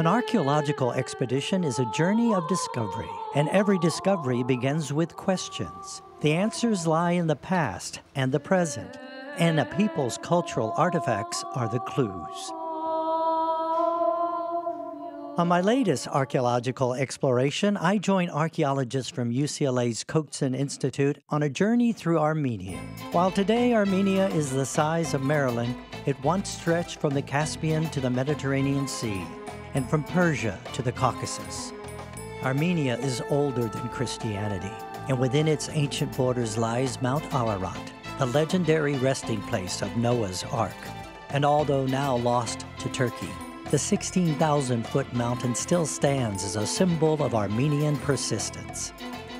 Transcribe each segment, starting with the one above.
An archaeological expedition is a journey of discovery, and every discovery begins with questions. The answers lie in the past and the present, and a people's cultural artifacts are the clues. On my latest archaeological exploration, I join archaeologists from UCLA's Coatzin Institute on a journey through Armenia. While today Armenia is the size of Maryland, it once stretched from the Caspian to the Mediterranean Sea, and from Persia to the Caucasus. Armenia is older than Christianity, and within its ancient borders lies Mount Ararat, the legendary resting place of Noah's Ark. And although now lost to Turkey, the 16,000-foot mountain still stands as a symbol of Armenian persistence.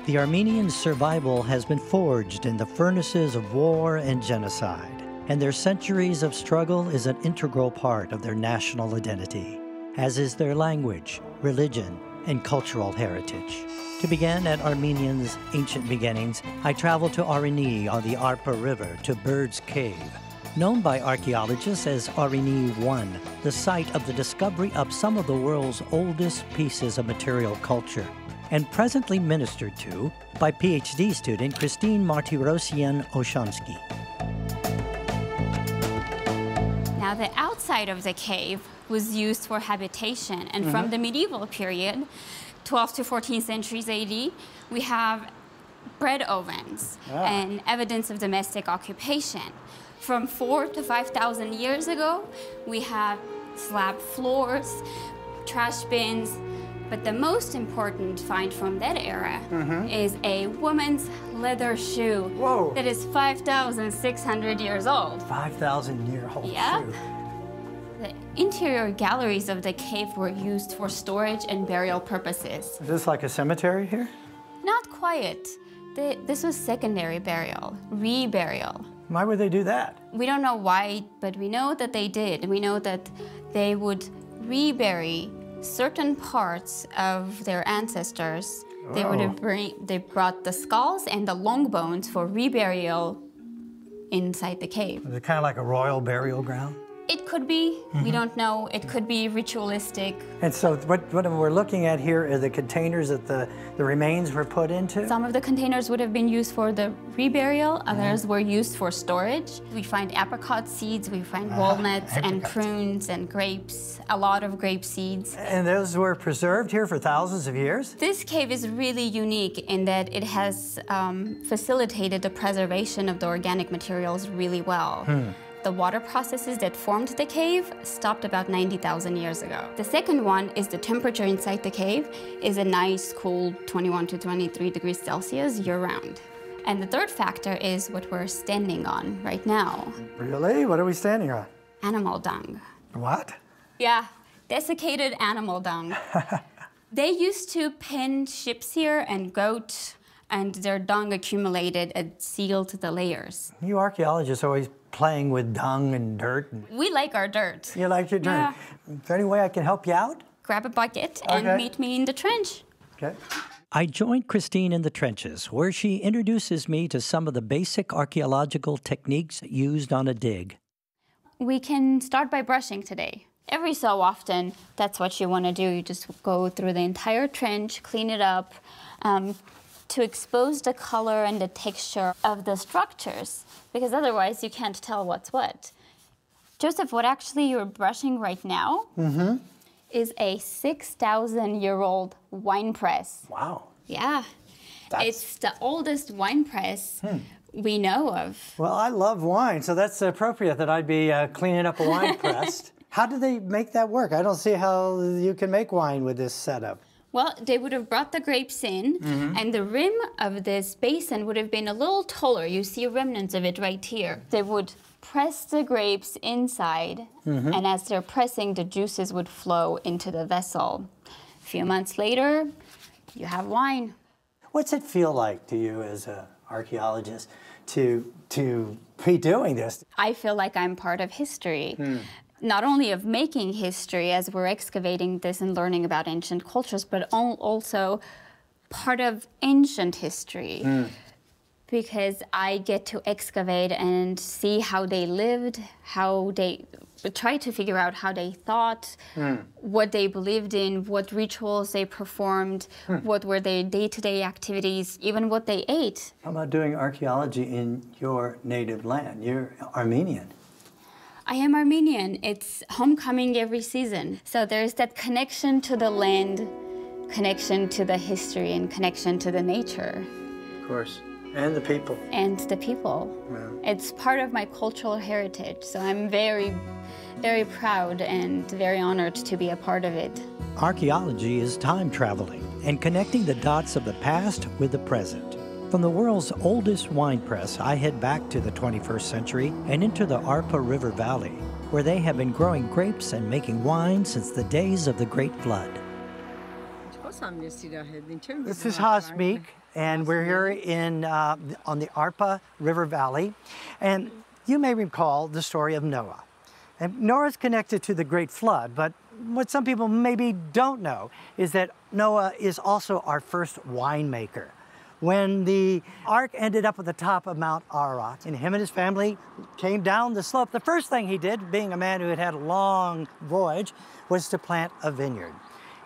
The Armenian survival has been forged in the furnaces of war and genocide, and their centuries of struggle is an integral part of their national identity, as is their language, religion, and cultural heritage. To begin at Armenians' ancient beginnings, I traveled to Areni on the Arpa River to Bird's Cave, known by archaeologists as Areni I, the site of the discovery of some of the world's oldest pieces of material culture, and presently ministered to by PhD student Christine Martirosyan Oshansky. Now, the outside of the cave was used for habitation, and from the medieval period, 12th to 14th centuries AD, we have bread ovens and evidence of domestic occupation. From 4,000 to 5,000 years ago, we have slab floors, trash bins, but the most important find from that era is a woman's leather shoe that is 5,600 years old. 5,000-year-old shoe. The interior galleries of the cave were used for storage and burial purposes. Is this like a cemetery here? Not quite. This was secondary burial, reburial. Why would they do that? We don't know why, but we know that they did. We know that they would rebury certain parts of their ancestors. They would have they brought the skulls and the long bones for reburial inside the cave. Is it kind of like a royal burial ground? It could be. We don't know. It could be ritualistic. And so what we're looking at here are the containers that the remains were put into? Some of the containers would have been used for the reburial. Others were used for storage. We find apricot seeds. We find walnuts and prunes and grapes, a lot of grape seeds. And those were preserved here for thousands of years? This cave is really unique in that it has facilitated the preservation of the organic materials really well. The water processes that formed the cave stopped about 90,000 years ago. The second one is the temperature inside the cave is a nice, cool 21 to 23 degrees Celsius year-round. And the third factor is what we're standing on right now. Really? What are we standing on? Animal dung. What? Yeah, desiccated animal dung. They used to pen ships here and goat, and their dung accumulated and sealed the layers. You archaeologists always playing with dung and dirt. We like our dirt. You like your dirt? Yeah. Is there any way I can help you out? Grab a bucket and meet me in the trench. Okay. I joined Christine in the trenches, where she introduces me to some of the basic archaeological techniques used on a dig. We can start by brushing today. Every so often, that's what you want to do. You just go through the entire trench, clean it up, to expose the color and the texture of the structures, because otherwise you can't tell what's what. Joseph, what actually you're brushing right now is a 6,000-year-old wine press. Wow. Yeah. It's the oldest wine press we know of. Well, I love wine, so that's appropriate that I'd be cleaning up a wine press. How do they make that work? I don't see how you can make wine with this setup. Well, they would have brought the grapes in, and the rim of this basin would have been a little taller. You see remnants of it right here. They would press the grapes inside, and as they're pressing, the juices would flow into the vessel. A few months later, you have wine. What's it feel like to you as an archaeologist to be doing this? I feel like I'm part of history. Not only of making history as we're excavating this and learning about ancient cultures, but also part of ancient history. because I get to excavate and see how they lived, how they try to figure out how they thought, what they believed in, what rituals they performed, what were their day-to-day activities, even what they ate. How about doing archaeology in your native land? You're Armenian. I am Armenian. It's homecoming every season. So there's that connection to the land, connection to the history, and connection to the nature. Of course. And the people. And the people. Yeah. It's part of my cultural heritage, so I'm very, very proud and very honored to be a part of it. Archaeology is time traveling and connecting the dots of the past with the present. From the world's oldest wine press, I head back to the 21st century and into the Arpa River Valley, where they have been growing grapes and making wine since the days of the Great Flood. This is Hasmik, and we're here in, on the Arpa River Valley. And you may recall the story of Noah. And Noah is connected to the Great Flood, but what some people maybe don't know is that Noah is also our first winemaker. When the ark ended up at the top of Mount Ararat, and him and his family came down the slope, the first thing he did, being a man who had had a long voyage, was to plant a vineyard.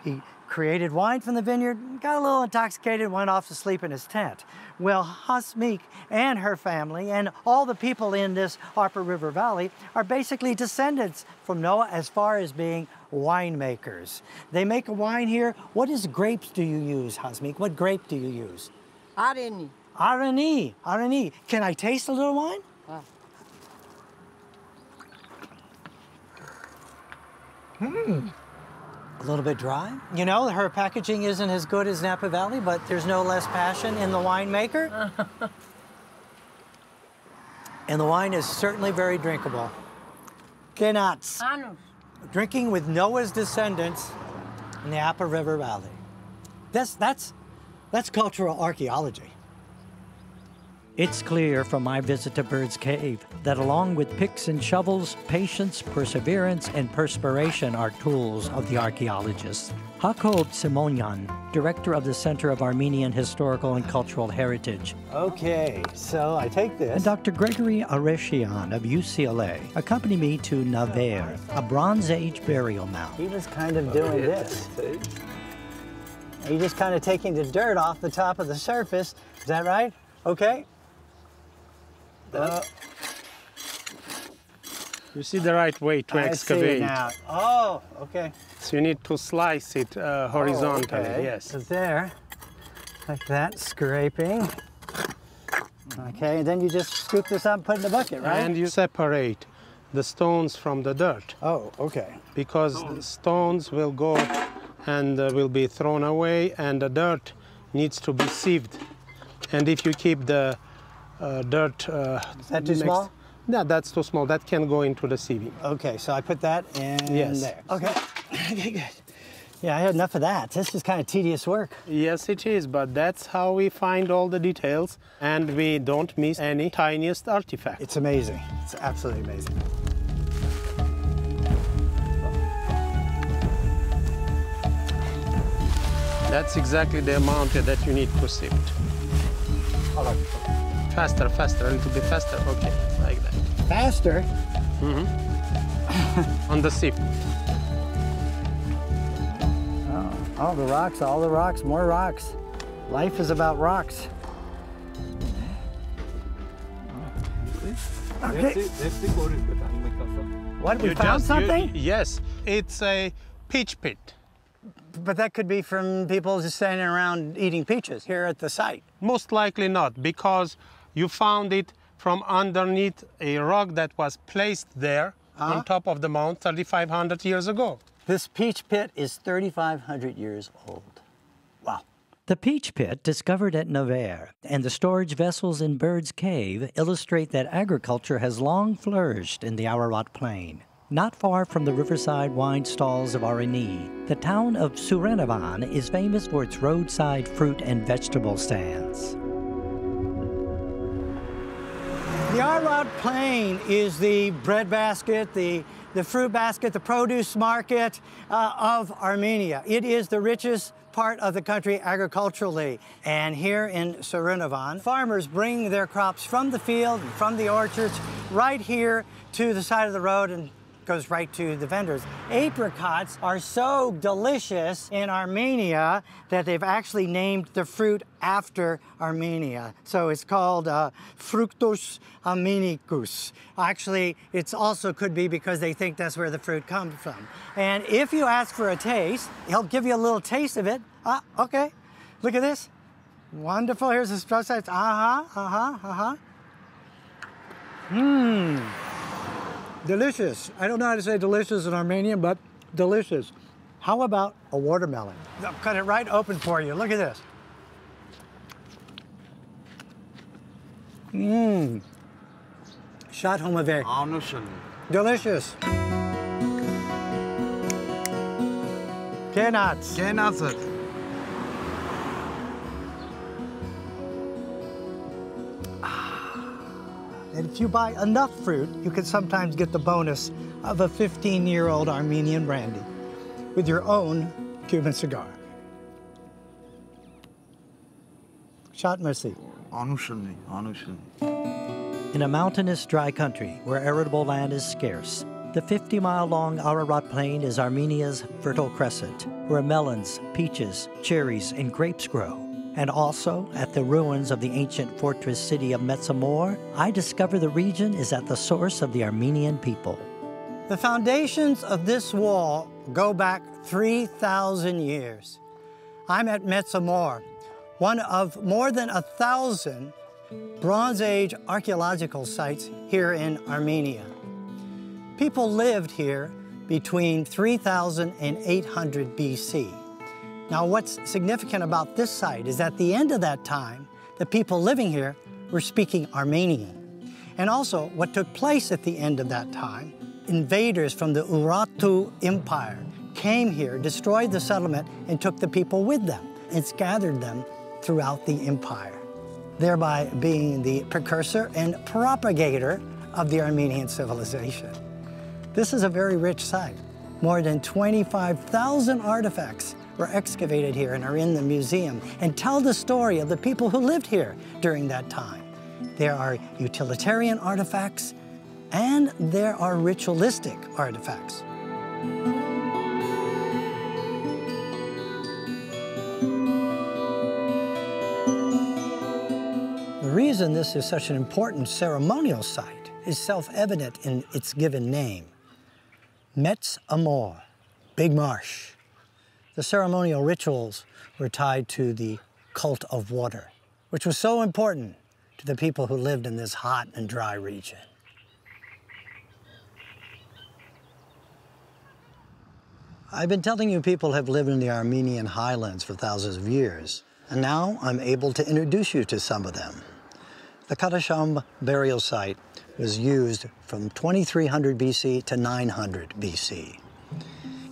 He created wine from the vineyard, got a little intoxicated, went off to sleep in his tent. Well, Hasmik and her family and all the people in this Arpa River Valley are basically descendants from Noah as far as being winemakers. They make a wine here. What grapes do you use, Hasmik? What grape do you use? Armenian. Armenian. Can I taste a little wine? A little bit dry. You know, her packaging isn't as good as Napa Valley, but there's no less passion in the winemaker. And the wine is certainly very drinkable. Genocide. Drinking with Noah's descendants in the Arpa River Valley. That's cultural archaeology. It's clear from my visit to Bird's Cave that along with picks and shovels, patience, perseverance, and perspiration are tools of the archaeologist. Jakob Simonyan, director of the Center of Armenian Historical and Cultural Heritage. Okay, so I take this. And Dr. Gregory Areshian of UCLA accompany me to Naver, a Bronze Age burial mound. He was kind of doing this. He's just kind of taking the dirt off the top of the surface. Is that right? Okay. You see the right way to excavate. I see it now. Oh, okay. So you need to slice it horizontally, okay. Yes. So there, like that, scraping. Okay, and then you just scoop this up and put it in the bucket, right? And you separate the stones from the dirt. Oh, okay. Because the stones will go and will be thrown away, and the dirt needs to be sieved. And if you keep the dirt... Is that too small? No, that's too small. That can go into the sieving. Okay, so I put that in there. Okay. Okay, good. Yeah, I had enough of that. This is kind of tedious work. Yes, it is, but that's how we find all the details, and we don't miss any tiniest artifact. It's amazing. It's absolutely amazing. That's exactly the amount that you need to sift. Hold on. Faster, a little bit faster. Okay, like that. Faster? Mm-hmm. On the sift. Oh, the rocks, all the rocks, more rocks. Life is about rocks. Okay. What, we found something? Yes, it's a peach pit. But that could be from people just standing around eating peaches here at the site. Most likely not, because you found it from underneath a rock that was placed there on top of the mount 3,500 years ago. This peach pit is 3,500 years old. Wow. The peach pit, discovered at Naver, and the storage vessels in Bird's Cave illustrate that agriculture has long flourished in the Ararat Plain. Not far from the riverside wine stalls of Armenia, the town of Suranavan is famous for its roadside fruit and vegetable stands. The Ararat Plain is the breadbasket, the the fruit basket, the produce market of Armenia. It is the richest part of the country agriculturally. And here in Sarinovan, farmers bring their crops from the field, from the orchards, right here to the side of the road and goes right to the vendors. Apricots are so delicious in Armenia that they've actually named the fruit after Armenia. So it's called Fructus armenicus. Actually, it's also could be because they think that's where the fruit comes from. And if you ask for a taste, he'll give you a little taste of it. Ah, okay. Look at this. Wonderful. Here's the straw side. Mmm. Delicious. I don't know how to say delicious in Armenian, but delicious. How about a watermelon? I'll cut it right open for you. Look at this. Mmm. Shad homave. Delicious. Kenats. Genocide. And if you buy enough fruit, you can sometimes get the bonus of a 15-year-old Armenian brandy with your own Cuban cigar. Shot mercy. In a mountainous, dry country where arable land is scarce, the 50-mile-long Ararat Plain is Armenia's fertile crescent, where melons, peaches, cherries, and grapes grow. And also, at the ruins of the ancient fortress city of Metsamor, I discover the region is at the source of the Armenian people. The foundations of this wall go back 3,000 years. I'm at Metsamor, one of more than 1,000 Bronze Age archeological sites here in Armenia. People lived here between 3000 and 800 BC. Now, what's significant about this site is at the end of that time, the people living here were speaking Armenian. And also, what took place at the end of that time, invaders from the Urartu Empire came here, destroyed the settlement, and took the people with them and scattered them throughout the empire, thereby being the precursor and propagator of the Armenian civilization. This is a very rich site. More than 25,000 artifacts were excavated here and are in the museum and tell the story of the people who lived here during that time. There are utilitarian artifacts and there are ritualistic artifacts. The reason this is such an important ceremonial site is self-evident in its given name. Metsamor, Big Marsh. The ceremonial rituals were tied to the cult of water, which was so important to the people who lived in this hot and dry region. I've been telling you people have lived in the Armenian highlands for thousands of years, and now I'm able to introduce you to some of them. The Kadasham burial site was used from 2300 BC to 900 BC.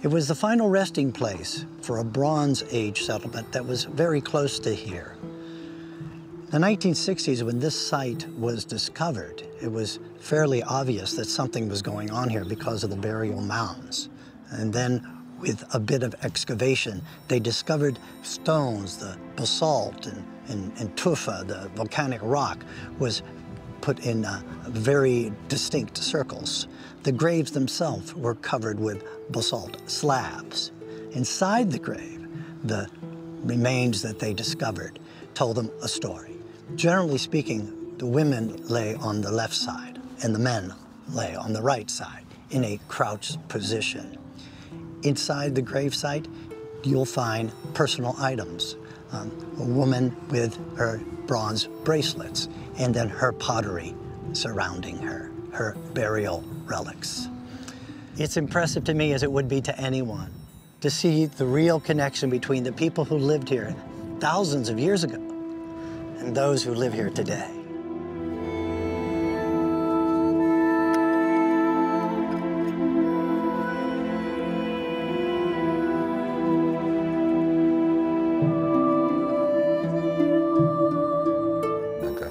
It was the final resting place for a Bronze Age settlement that was very close to here. In the 1960s, when this site was discovered, it was fairly obvious that something was going on here because of the burial mounds. And then, with a bit of excavation, they discovered stones, the basalt and tufa, the volcanic rock, was put in very distinct circles. The graves themselves were covered with basalt slabs. Inside the grave, the remains that they discovered told them a story. Generally speaking, the women lay on the left side and the men lay on the right side in a crouched position. Inside the gravesite, you'll find personal items. A woman with her bronze bracelets, and then her pottery surrounding her burial relics. It's impressive to me, as it would be to anyone, to see the real connection between the people who lived here thousands of years ago and those who live here today.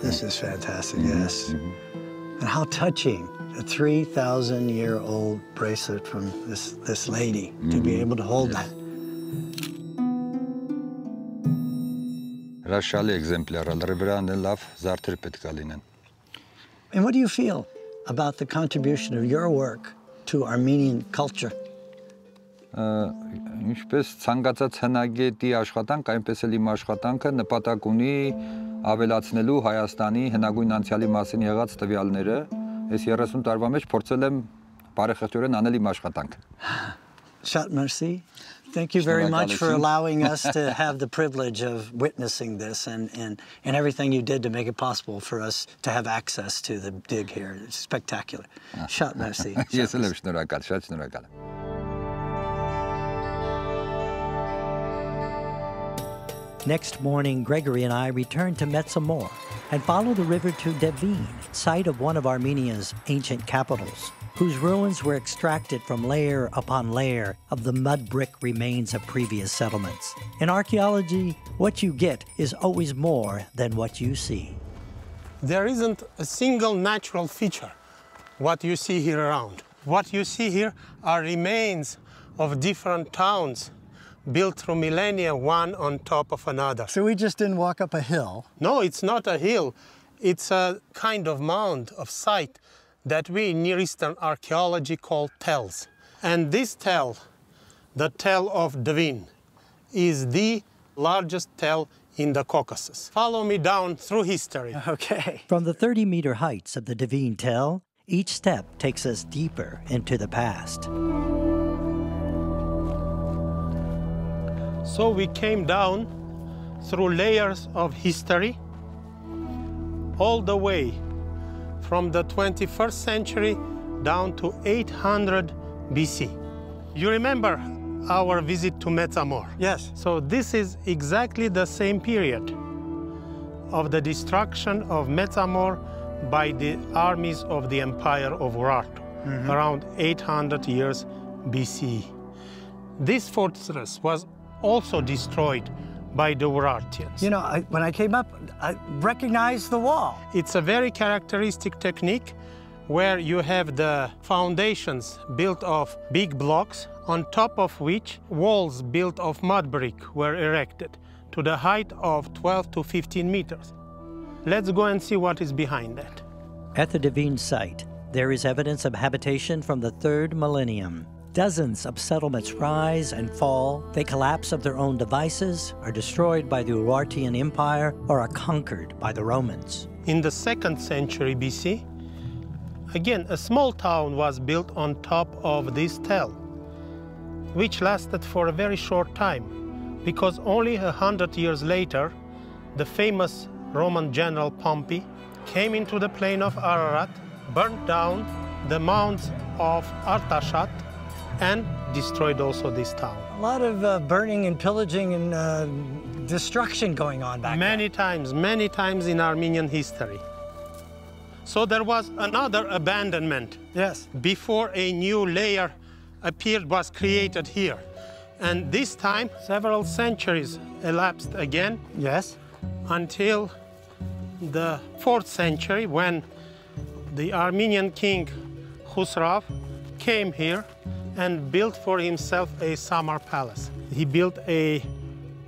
This is fantastic, yes. And how touching, a 3,000-year-old bracelet from this lady, to be able to hold that. And what do you feel about the contribution of your work to Armenian culture? Ինչպես ցանկացած հնագետի աշխատանք, այնպես էլ իմ աշխատանքը նպատակ ունի ավելացնելու Հայաստանի հնագույն անցյալի մասին եղած տվյալները։ Այս 30 տարվա մեջ փորձել եմ բարեխեղճորեն անել իմ աշխատանքը։ Շատ merci. Thank you very much for allowing us to have the privilege of witnessing this and everything you did to make it possible for us to have access to the dig here. It's spectacular. Շատ merci. Ես էլ եմ շնորհակալ, շատ շնորհակալ։ Next morning, Gregory and I returned to Metsamor and followed the river to Devine, site of one of Armenia's ancient capitals, whose ruins were extracted from layer upon layer of the mud brick remains of previous settlements. In archaeology, what you get is always more than what you see. There isn't a single natural feature what you see here around. What you see here are remains of different towns built through millennia, one on top of another. So we just didn't walk up a hill? No, it's not a hill. It's a kind of mound of site that we in Near Eastern archaeology call tells. And this tell, the tell of Devine, is the largest tell in the Caucasus. Follow me down through history. Okay. From the 30-meter heights of the Devine tell, each step takes us deeper into the past. So we came down through layers of history all the way from the 21st century down to 800 BC. You remember our visit to Metsamor? Yes. So this is exactly the same period of the destruction of Metsamor by the armies of the Empire of Urartu, around 800 years BC. This fortress was also destroyed by the Urartians. You know, when I came up, I recognized the wall. It's a very characteristic technique where you have the foundations built of big blocks, on top of which walls built of mud brick were erected to the height of 12 to 15 meters. Let's go and see what is behind that. At the Devine site, there is evidence of habitation from the 3rd millennium. Dozens of settlements rise and fall. They collapse of their own devices, are destroyed by the Urartian Empire, or are conquered by the Romans. In the 2nd century BC, again, a small town was built on top of this tell, which lasted for a very short time, because only 100 years later, the famous Roman general Pompey came into the plain of Ararat, burnt down the mounds of Artashat, and destroyed also this town. A lot of burning and pillaging and destruction going on back then. Many times in Armenian history. So there was another abandonment. Yes. Before a new layer was created here. And this time, several centuries elapsed again. Yes. Until the 4th century, when the Armenian king Khusrav came here and built for himself a summer palace. He built a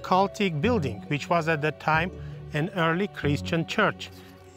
cultic building, which was at that time an early Christian church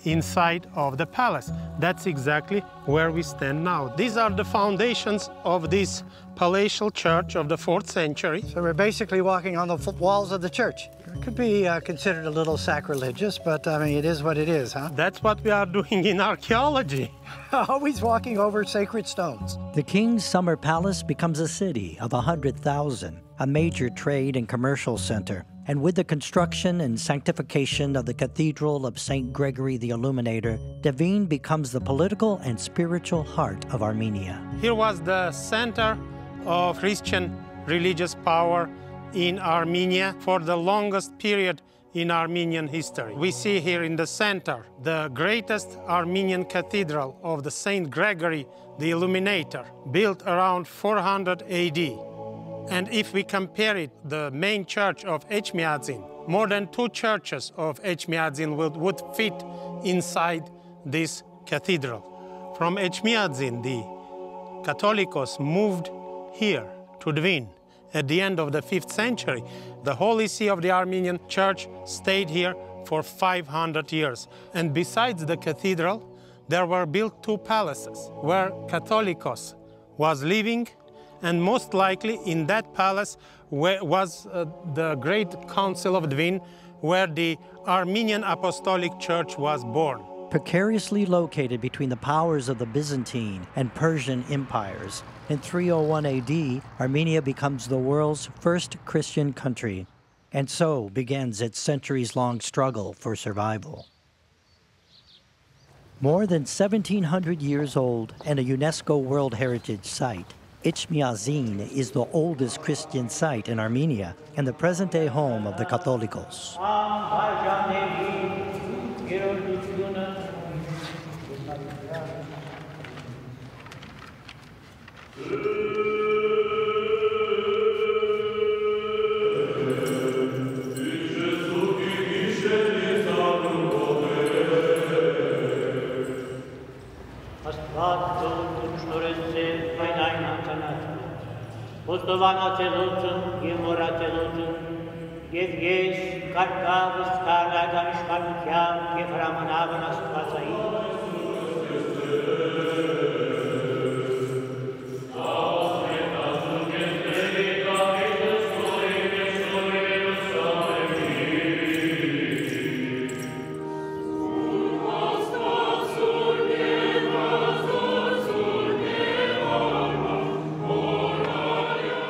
inside of the palace. That's exactly where we stand now. These are the foundations of this palatial church of the 4th century. So we're basically walking on the walls of the church. It could be considered a little sacrilegious, but I mean, it is what it is, huh? That's what we are doing in archaeology. Always walking over sacred stones. The king's summer palace becomes a city of 100,000, a major trade and commercial center. And with the construction and sanctification of the Cathedral of St. Gregory the Illuminator, Devine becomes the political and spiritual heart of Armenia. Here was the center of Christian religious power in Armenia for the longest period in Armenian history. We see here in the center the greatest Armenian cathedral of the St. Gregory the Illuminator, built around 400 AD. And if we compare it, the main church of Echmiadzin, more than 2 churches of Echmiadzin would fit inside this cathedral. from Echmiadzin, the Catholicos moved here to Dvin at the end of the 5th century. The Holy See of the Armenian Church stayed here for 500 years. And besides the cathedral, there were built 2 palaces where Catholicos was living, and most likely in that palace was the Great Council of Dvin, where the Armenian Apostolic Church was born. Precariously located between the powers of the Byzantine and Persian empires, in 301 AD, Armenia becomes the world's first Christian country, and so begins its centuries-long struggle for survival. More than 1,700 years old and a UNESCO World Heritage Site, Etchmiadzin is the oldest Christian site in Armenia and the present-day home of the Catholicos.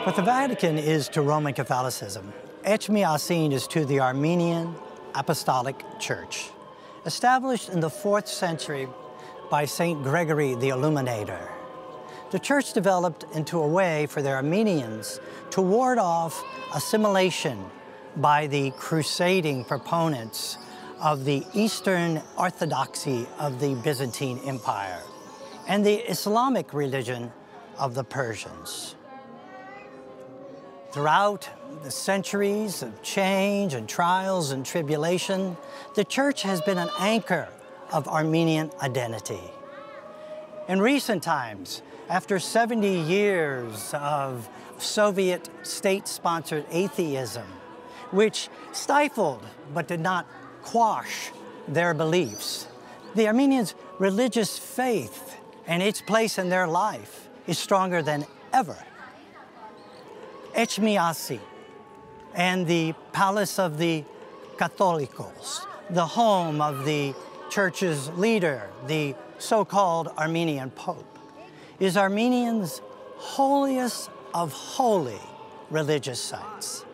What the Vatican is to Roman Catholicism, Etchmiadzin is to the Armenian Apostolic Church, established in the 4th century by St. Gregory the Illuminator. The church developed into a way for the Armenians to ward off assimilation by the crusading proponents of the Eastern Orthodoxy of the Byzantine Empire and the Islamic religion of the Persians. Throughout the centuries of change and trials and tribulation, the church has been an anchor of Armenian identity. In recent times, after 70 years of Soviet state-sponsored atheism, which stifled but did not quash their beliefs, the Armenians' religious faith and its place in their life is stronger than ever. Etchmiadzin and the Palace of the Catholicos, the home of the church's leader, the so-called Armenian Pope, is Armenians' holiest of holy religious sites.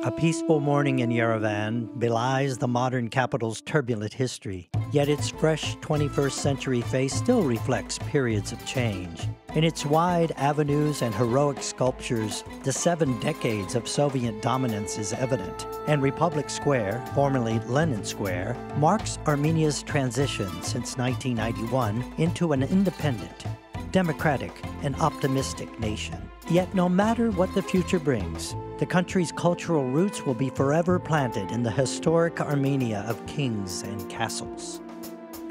A peaceful morning in Yerevan belies the modern capital's turbulent history, yet its fresh 21st century face still reflects periods of change. In its wide avenues and heroic sculptures, the 7 decades of Soviet dominance is evident, and Republic Square, formerly Lenin Square, marks Armenia's transition since 1991 into an independent, democratic, and optimistic nation. Yet no matter what the future brings, the country's cultural roots will be forever planted in the historic Armenia of kings and castles.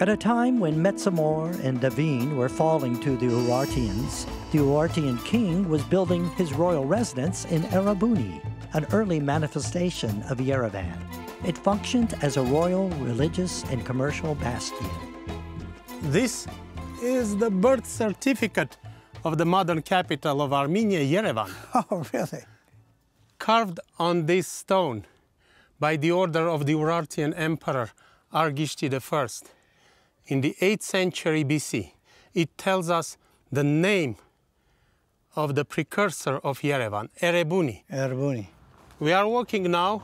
At a time when Metsamor and Dvin were falling to the Urartians, the Urartian king was building his royal residence in Erebuni, an early manifestation of Yerevan. It functioned as a royal, religious, and commercial bastion. This is the birth certificate of the modern capital of Armenia, Yerevan. Oh, really? Carved on this stone by the order of the Urartian Emperor Argishti I in the 8th century BC. It tells us the name of the precursor of Yerevan, Erebuni. Erebuni. We are walking now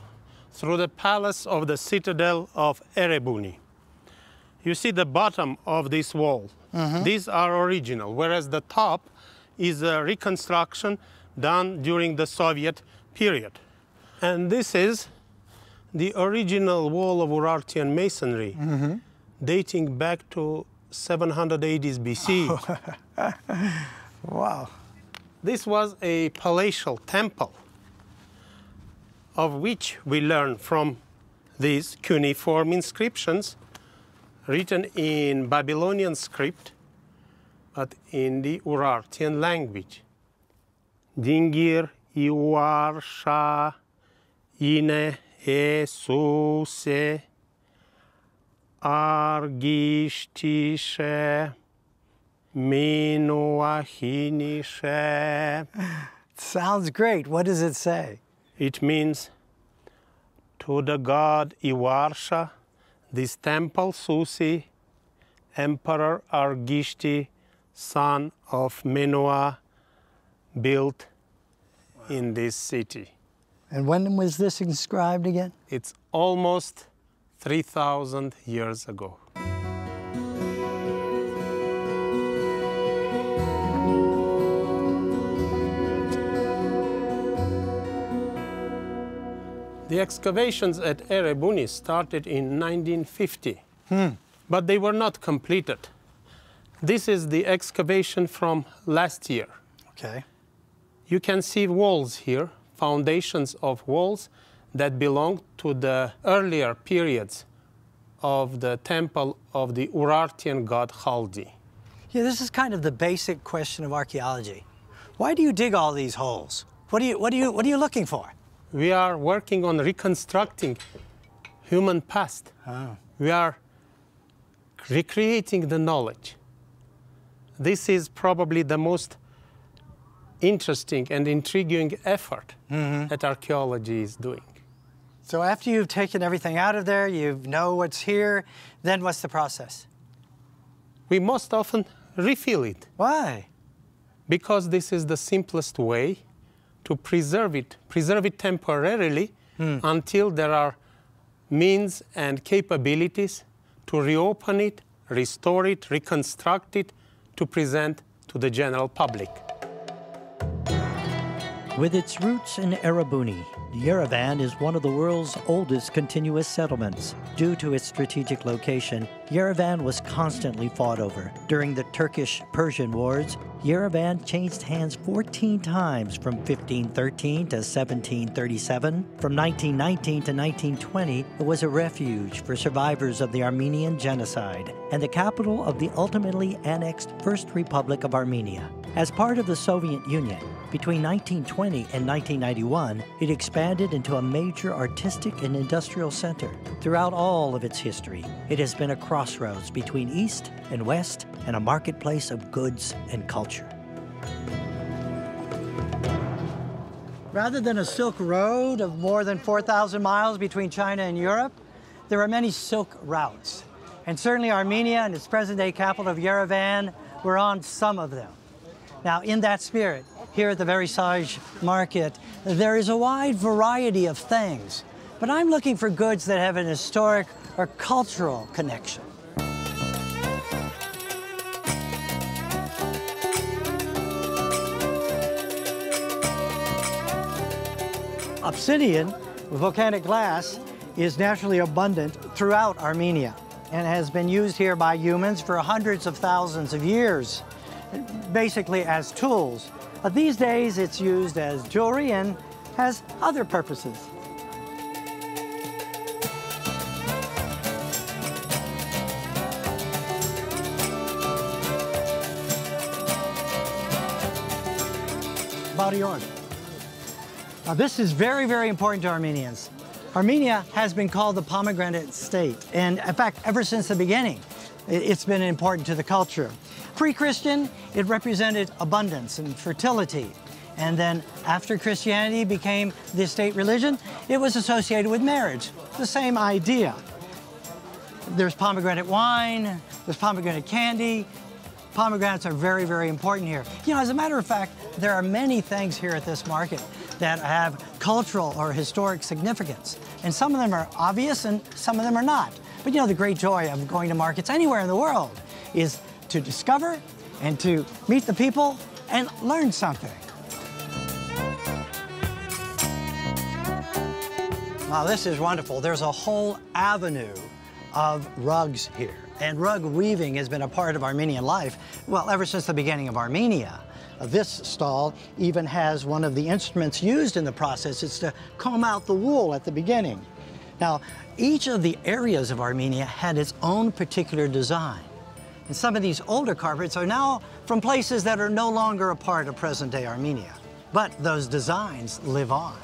through the palace of the citadel of Erebuni. You see the bottom of this wall. These are original, whereas the top is a reconstruction done during the Soviet period. And this is the original wall of Urartian masonry, dating back to 780s BC. Wow. This was a palatial temple, of which we learn from these cuneiform inscriptions written in Babylonian script, but in the Urartian language. Dingir Iuarsha Ine Esuse Argishtishe Minuahinishe. Sounds great. What does it say? It means, to the god Iwarsha, this temple Susi, Emperor Argishti, son of Menua, built in this city. And when was this inscribed again? It's almost 3,000 years ago. The excavations at Erebuni started in 1950, but they were not completed. This is the excavation from last year. Okay. You can see walls here, foundations of walls that belong to the earlier periods of the temple of the Urartian god Haldi. Yeah, this is kind of the basic question of archaeology. Why do you dig all these holes? What are you looking for? We are working on reconstructing human past. Oh. We are recreating the knowledge. This is probably the most interesting and intriguing effort that archaeology is doing. So after you've taken everything out of there, you know what's here, then what's the process? We most often refill it. Why? Because this is the simplest way to preserve it temporarily until there are means and capabilities to reopen it, restore it, reconstruct it, to present to the general public. With its roots in Erebuni, Yerevan is one of the world's oldest continuous settlements. Due to its strategic location, Yerevan was constantly fought over. During the Turkish-Persian Wars, Yerevan changed hands 14 times from 1513 to 1737. From 1919 to 1920, it was a refuge for survivors of the Armenian Genocide and the capital of the ultimately annexed First Republic of Armenia. As part of the Soviet Union, between 1920 and 1991, it expanded into a major artistic and industrial center. Throughout all of its history, it has been a crossroads between East and West and a marketplace of goods and culture. Rather than a Silk Road of more than 4,000 miles between China and Europe, there are many Silk routes. And certainly Armenia and its present-day capital of Yerevan were on some of them. Now, in that spirit, here at the Riverside market, there is a wide variety of things, but I'm looking for goods that have an historic or cultural connection. Obsidian, volcanic glass, is naturally abundant throughout Armenia and has been used here by humans for hundreds of thousands of years, basically as tools. But these days it's used as jewelry and has other purposes. Body order. Now this is very, very important to Armenians. Armenia has been called the pomegranate state, and in fact, ever since the beginning, it's been important to the culture. Pre-Christian, it represented abundance and fertility. And then after Christianity became the state religion, it was associated with marriage. The same idea. There's pomegranate wine, there's pomegranate candy. Pomegranates are very, very important here. You know, as a matter of fact, there are many things here at this market that have cultural or historic significance. And some of them are obvious and some of them are not. But you know, the great joy of going to markets anywhere in the world is to discover and to meet the people and learn something. Wow, this is wonderful. There's a whole avenue of rugs here. And rug weaving has been a part of Armenian life, well, ever since the beginning of Armenia. This stall even has one of the instruments used in the process. It's to comb out the wool at the beginning. Now, each of the areas of Armenia had its own particular design. And some of these older carpets are now from places that are no longer a part of present-day Armenia. But those designs live on.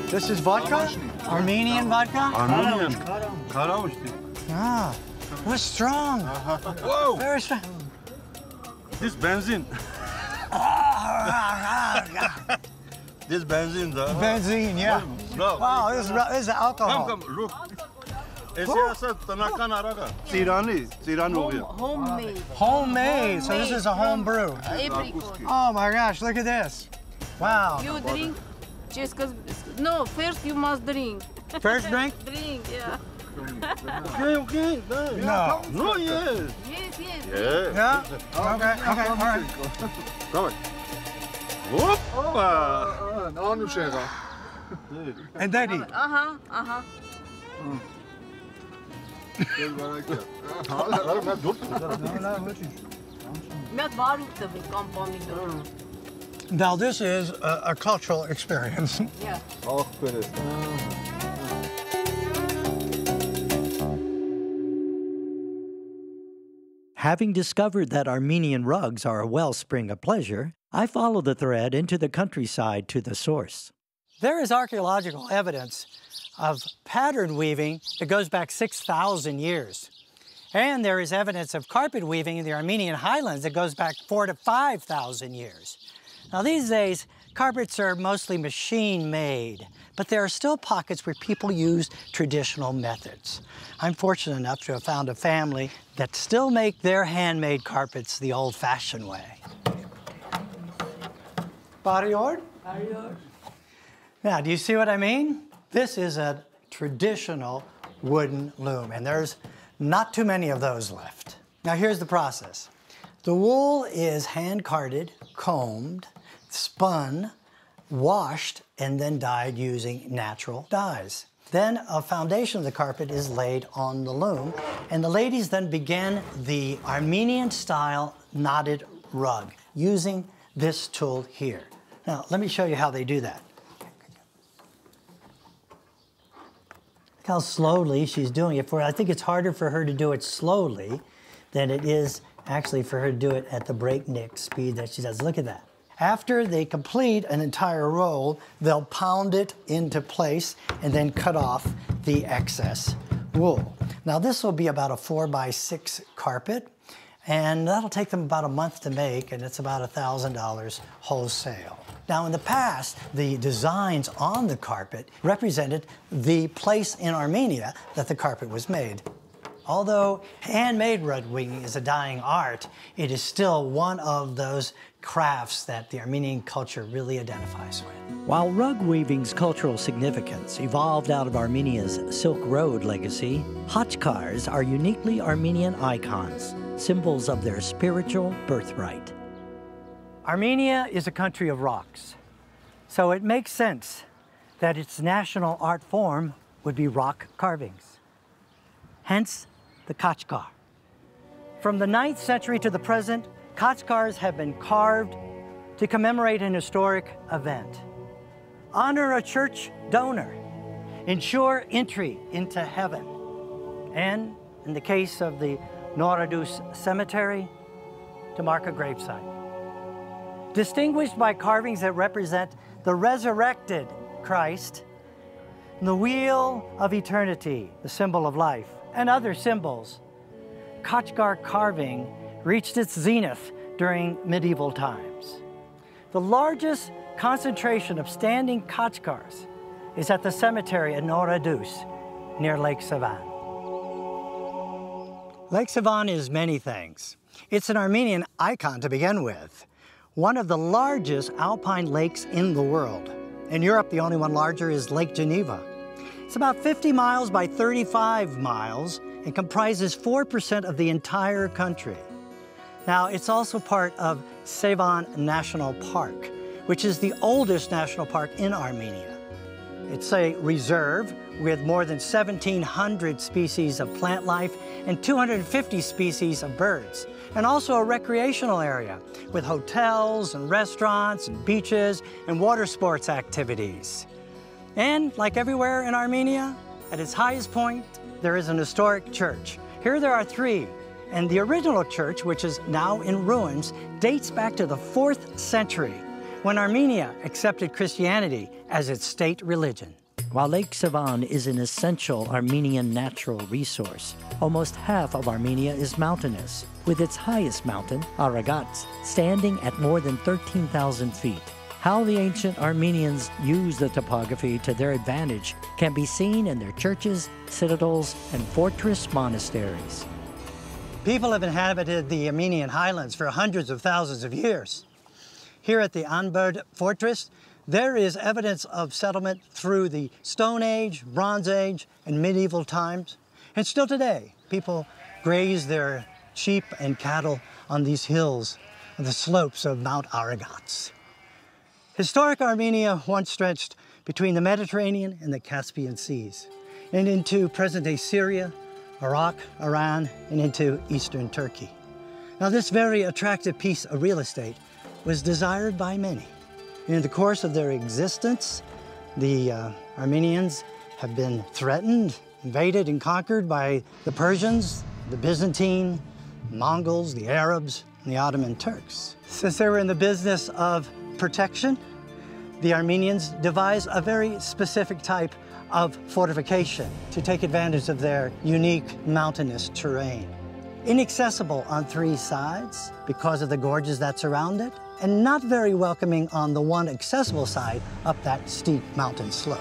This is vodka? Armenian vodka? Armenian. Ah, what's strong? Whoa! Very strong. This benzene. This benzene. Benzene, yeah. No. Wow, this is alcohol. Come, look. Homemade. Homemade. So this is a home brew. Apricot. Oh my gosh, look at this. Wow. You drink just because, no, first you must drink. First drink? Drink, yeah. Okay. No. No, yes. Yes, yes. Yeah. Yeah? Okay, all right. Come on. Hoppa. And then eat. Now this is a cultural experience. Yeah. Having discovered that Armenian rugs are a wellspring of pleasure, I follow the thread into the countryside to the source. There is archaeological evidence of pattern weaving that goes back 6,000 years. And there is evidence of carpet weaving in the Armenian highlands that goes back 4,000 to 5,000 years. Now these days, carpets are mostly machine-made, but there are still pockets where people use traditional methods. I'm fortunate enough to have found a family that still make their handmade carpets the old-fashioned way. Barriord? Barriord. Now, do you see what I mean? This is a traditional wooden loom, and there's not too many of those left. Now, here's the process. The wool is hand-carded, combed, spun, washed, and then dyed using natural dyes. Then a foundation of the carpet is laid on the loom, and the ladies then begin the Armenian-style knotted rug using this tool here. Now, let me show you how they do that. Look how slowly she's doing it. I think it's harder for her to do it slowly than it is actually for her to do it at the breakneck speed that she does. Look at that. After they complete an entire roll, they'll pound it into place and then cut off the excess wool. Now this will be about a 4x6 carpet, and that'll take them about a month to make, and it's about $1,000 wholesale. Now in the past, the designs on the carpet represented the place in Armenia that the carpet was made. Although handmade rug weaving is a dying art, it is still one of those crafts that the Armenian culture really identifies with. While rug weaving's cultural significance evolved out of Armenia's Silk Road legacy, khachkars are uniquely Armenian icons, symbols of their spiritual birthright. Armenia is a country of rocks, so it makes sense that its national art form would be rock carvings. Hence, the khachkar. From the 9th century to the present, khachkars have been carved to commemorate an historic event, honor a church donor, ensure entry into heaven, and, in the case of the Noradus Cemetery, to mark a gravesite. Distinguished by carvings that represent the resurrected Christ, the wheel of eternity, the symbol of life, and other symbols, khachkar carving reached its zenith during medieval times. The largest concentration of standing khachkars is at the cemetery at Noradus, near Lake Sevan. Lake Sevan is many things. It's an Armenian icon to begin with, one of the largest alpine lakes in the world. In Europe, the only one larger is Lake Geneva. It's about 50 miles by 35 miles and comprises 4% of the entire country. Now, it's also part of Sevan National Park, which is the oldest national park in Armenia. It's a reserve with more than 1,700 species of plant life and 250 species of birds, and also a recreational area with hotels and restaurants and beaches and water sports activities. And like everywhere in Armenia, at its highest point, there is an historic church. Here there are three, and the original church, which is now in ruins, dates back to the 4th century, when Armenia accepted Christianity as its state religion. While Lake Sevan is an essential Armenian natural resource, almost half of Armenia is mountainous, with its highest mountain, Ararat, standing at more than 13,000 feet. How the ancient Armenians used the topography to their advantage can be seen in their churches, citadels, and fortress monasteries. People have inhabited the Armenian highlands for hundreds of thousands of years. Here at the Anbird Fortress, there is evidence of settlement through the Stone Age, Bronze Age, and medieval times. And still today, people graze their sheep and cattle on these hills on the slopes of Mount Ararat. Historic Armenia once stretched between the Mediterranean and the Caspian Seas, and into present-day Syria, Iraq, Iran, and into eastern Turkey. Now, this very attractive piece of real estate was desired by many. In the course of their existence, the Armenians have been threatened, invaded, and conquered by the Persians, the Byzantine, Mongols, the Arabs, and the Ottoman Turks. Since they were in the business of protection, the Armenians devised a very specific type of fortification to take advantage of their unique mountainous terrain. Inaccessible on 3 sides because of the gorges that surround it, and not very welcoming on the one accessible side up that steep mountain slope.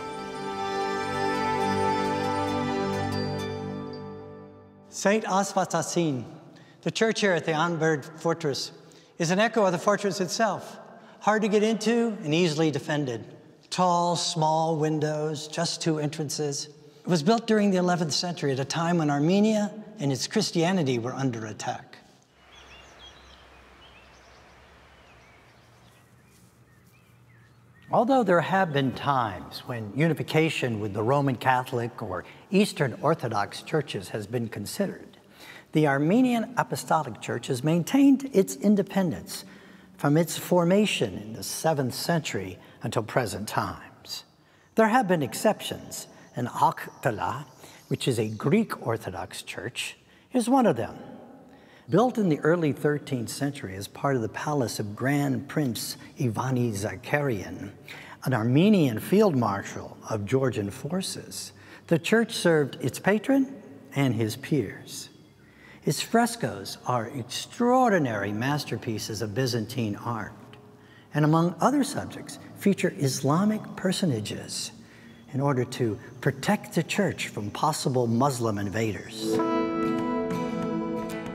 St. Asfatasin, the church here at the Anbird Fortress, is an echo of the fortress itself. Hard to get into and easily defended. Tall, small windows, just 2 entrances. It was built during the 11th century at a time when Armenia and its Christianity were under attack. Although there have been times when unification with the Roman Catholic or Eastern Orthodox churches has been considered, the Armenian Apostolic Church has maintained its independence from its formation in the 7th century until present times. There have been exceptions, and Aktala, which is a Greek Orthodox church, is one of them. Built in the early 13th century as part of the palace of Grand Prince Ivani Zakarian, an Armenian field marshal of Georgian forces, the church served its patron and his peers. Its frescoes are extraordinary masterpieces of Byzantine art, and among other subjects, feature Islamic personages in order to protect the church from possible Muslim invaders.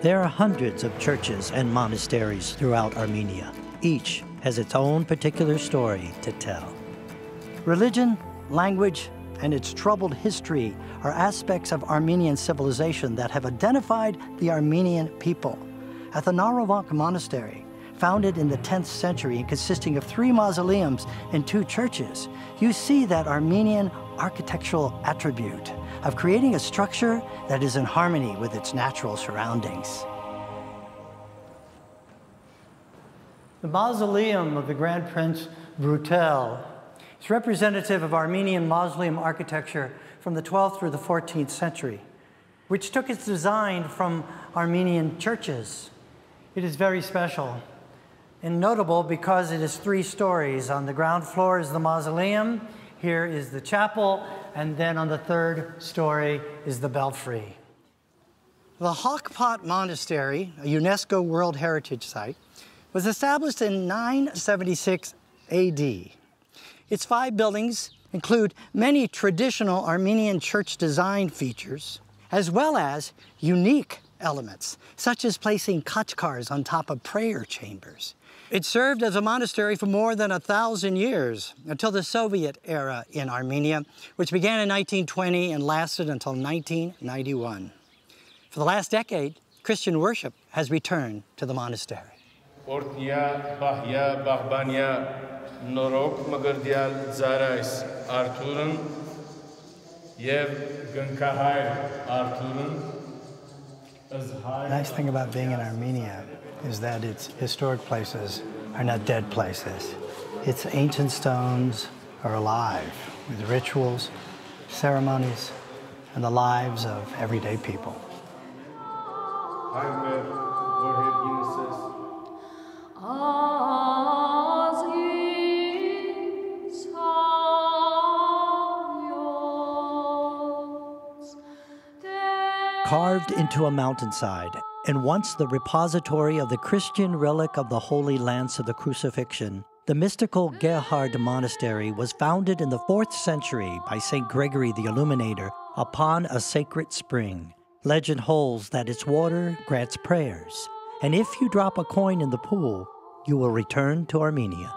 There are hundreds of churches and monasteries throughout Armenia. Each has its own particular story to tell. Religion, language, and its troubled history are aspects of Armenian civilization that have identified the Armenian people. At the Narovank Monastery, founded in the 10th century and consisting of 3 mausoleums and 2 churches, you see that Armenian architectural attribute of creating a structure that is in harmony with its natural surroundings. The mausoleum of the Grand Prince Brutel is representative of Armenian mausoleum architecture from the 12th through the 14th century, which took its design from Armenian churches. It is very special and notable because it is 3 stories. On the ground floor is the mausoleum, here is the chapel, and then on the 3rd story is the belfry. The Hokpot Monastery, a UNESCO World Heritage Site, was established in 976 AD. Its 5 buildings include many traditional Armenian church design features, as well as unique elements, such as placing khachkars on top of prayer chambers. It served as a monastery for more than 1,000 years, until the Soviet era in Armenia, which began in 1920 and lasted until 1991. For the last decade, Christian worship has returned to the monastery. Ortnia, Bahia, Bahbania, Norok, Magardial, Zarais, Arturun, Yev, Gunkahai, Arturun. The nice thing about being in Armenia is that its historic places are not dead places. Its ancient stones are alive with rituals, ceremonies, and the lives of everyday people. Carved into a mountainside, and once the repository of the Christian relic of the Holy Lance of the Crucifixion, the mystical Gerhard Monastery was founded in the 4th century by St. Gregory the Illuminator upon a sacred spring. Legend holds that its water grants prayers, and if you drop a coin in the pool, you will return to Armenia.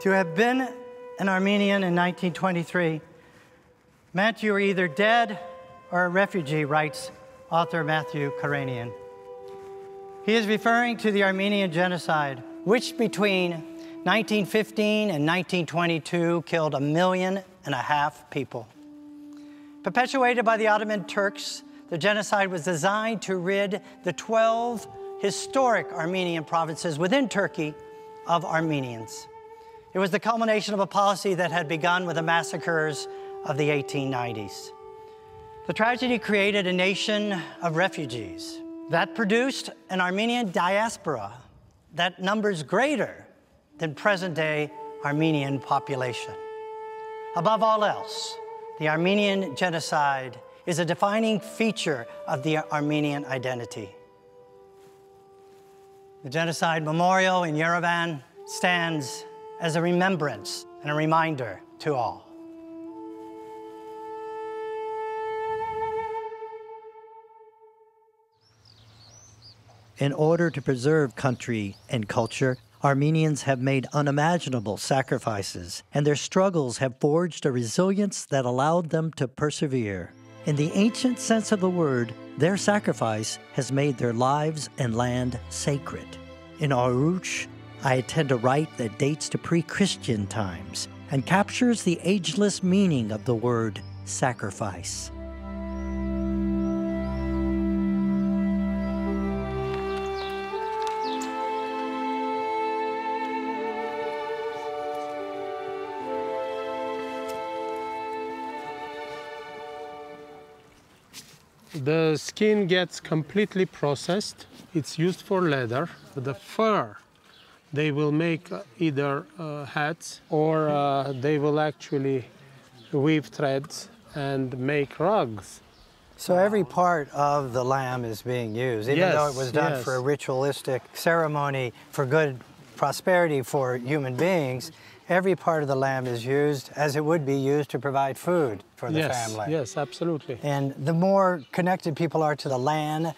To have been an Armenian in 1923 meant you were either dead or a refugee, writes author Matthew Karanian. He is referring to the Armenian genocide, which between 1915 and 1922 killed 1.5 million people. Perpetuated by the Ottoman Turks, the genocide was designed to rid the 12 historic Armenian provinces within Turkey of Armenians. It was the culmination of a policy that had begun with the massacres of the 1890s. The tragedy created a nation of refugees that produced an Armenian diaspora that numbers greater than present-day Armenian population. Above all else, the Armenian genocide is a defining feature of the Armenian identity. The Genocide Memorial in Yerevan stands as a remembrance and a reminder to all. In order to preserve country and culture, Armenians have made unimaginable sacrifices, and their struggles have forged a resilience that allowed them to persevere. In the ancient sense of the word, their sacrifice has made their lives and land sacred. In Aruch, I attend a rite that dates to pre-Christian times and captures the ageless meaning of the word sacrifice. The skin gets completely processed. It's used for leather. The fur, they will make either hats or they will actually weave threads and make rugs. So every part of the lamb is being used, even though it was done for a ritualistic ceremony for good prosperity for human beings. Every part of the lamb is used as it would be used to provide food for the family. Yes, absolutely. And the more connected people are to the land,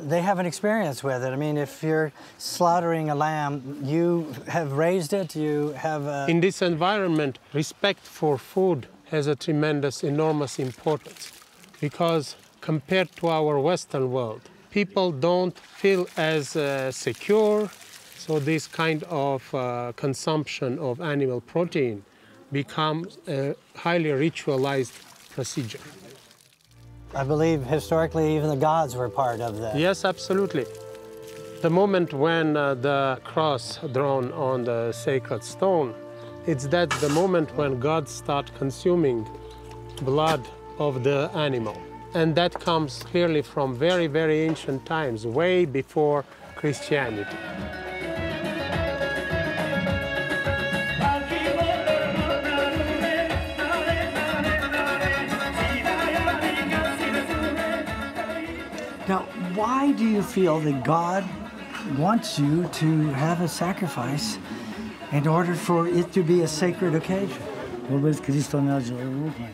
they have an experience with it. I mean, if you're slaughtering a lamb, you have raised it, you have... In this environment, respect for food has a tremendous, enormous importance, because compared to our Western world, people don't feel as secure. So this kind of consumption of animal protein becomes a highly ritualized procedure. I believe historically even the gods were part of that. Yes, absolutely. The moment when the cross drawn on the sacred stone, it's that the moment when gods start consuming blood of the animal. And that comes clearly from very, very ancient times, way before Christianity. Now, why do you feel that God wants you to have a sacrifice in order for it to be a sacred occasion?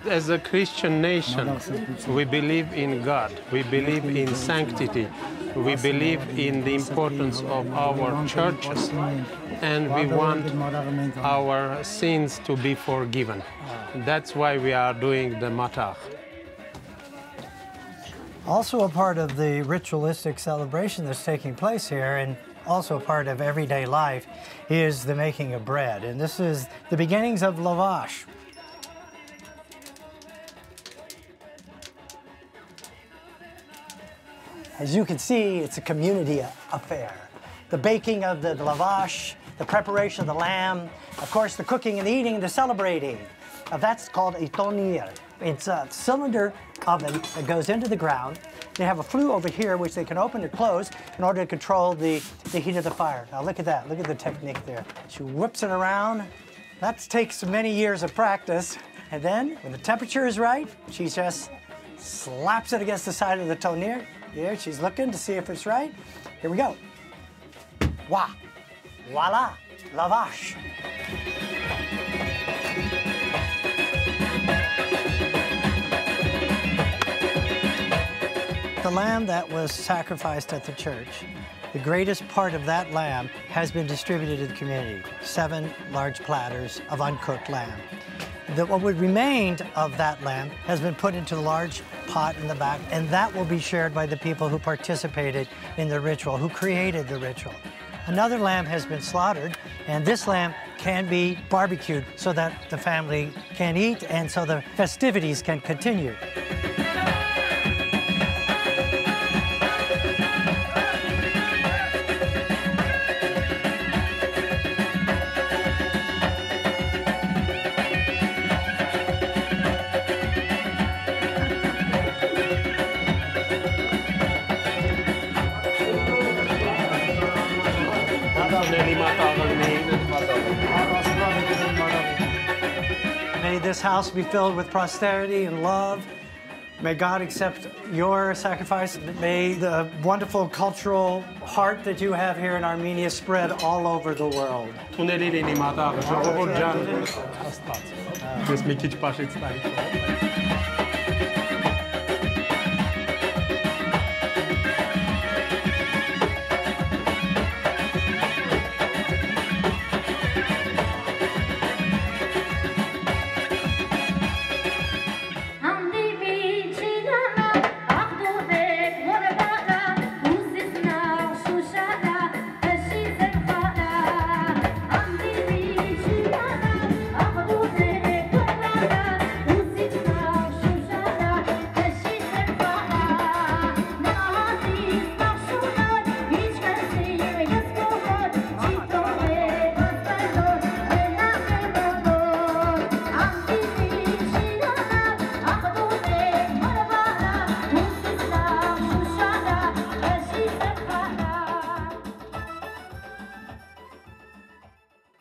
As a Christian nation, we believe in God, we believe in sanctity, we believe in the importance of our churches, and we want our sins to be forgiven. That's why we are doing the matach. Also a part of the ritualistic celebration that's taking place here, and also a part of everyday life, is the making of bread. And this is the beginnings of lavash. As you can see, it's a community affair. The baking of the lavash, the preparation of the lamb, of course the cooking and the eating and the celebrating. That's called a tonir. It's a cylinder oven that goes into the ground. They have a flue over here which they can open or close in order to control the heat of the fire. Now look at that, look at the technique there. She whips it around. That takes many years of practice. And then when the temperature is right, she just slaps it against the side of the tonir. Here, she's looking to see if it's right. Here we go. Wah, voila, lavash. The lamb that was sacrificed at the church, the greatest part of that lamb has been distributed to the community. 7 large platters of uncooked lamb. What would remain of that lamb has been put into a large pot in the back, and that will be shared by the people who participated in the ritual, who created the ritual. Another lamb has been slaughtered, and this lamb can be barbecued so that the family can eat and so the festivities can continue. May this house be filled with prosperity and love. May God accept your sacrifice. May the wonderful cultural heart that you have here in Armenia spread all over the world.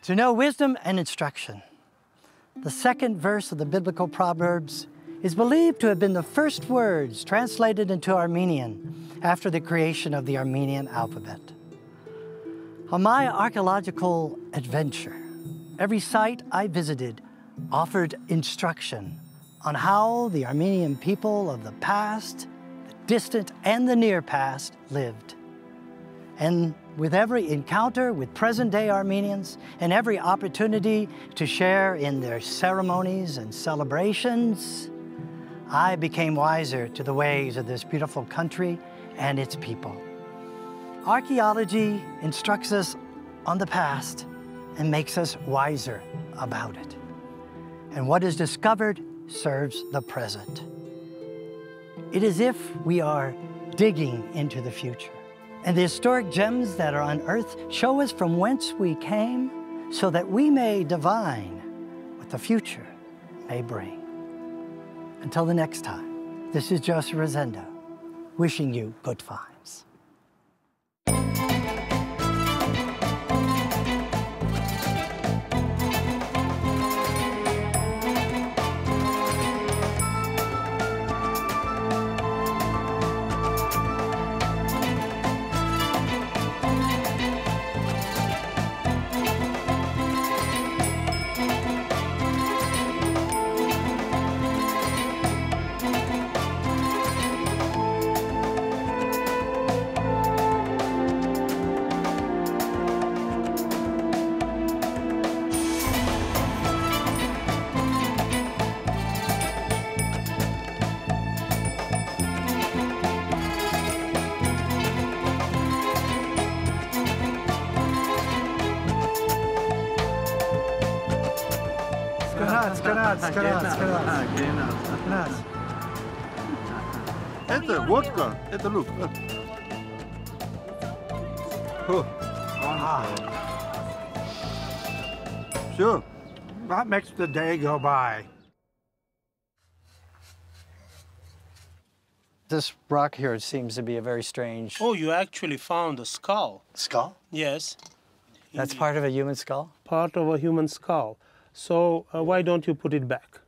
To know wisdom and instruction. The second verse of the biblical Proverbs is believed to have been the first words translated into Armenian after the creation of the Armenian alphabet. On my archaeological adventure, every site I visited offered instruction on how the Armenian people of the past, the distant and the near past, lived. And with every encounter with present-day Armenians and every opportunity to share in their ceremonies and celebrations, I became wiser to the ways of this beautiful country and its people. Archaeology instructs us on the past and makes us wiser about it. And what is discovered serves the present. It is as if we are digging into the future. And the historic gems that are unearthed show us from whence we came so that we may divine what the future may bring. Until the next time, this is Joseph Rosendo, wishing you good finds. Это водка. Это look. Все. That makes the day go by. This rock here seems to be a very strange... Oh, you actually found a skull. Skull? Yes. That's part of a human skull? Part of a human skull. So why don't you put it back?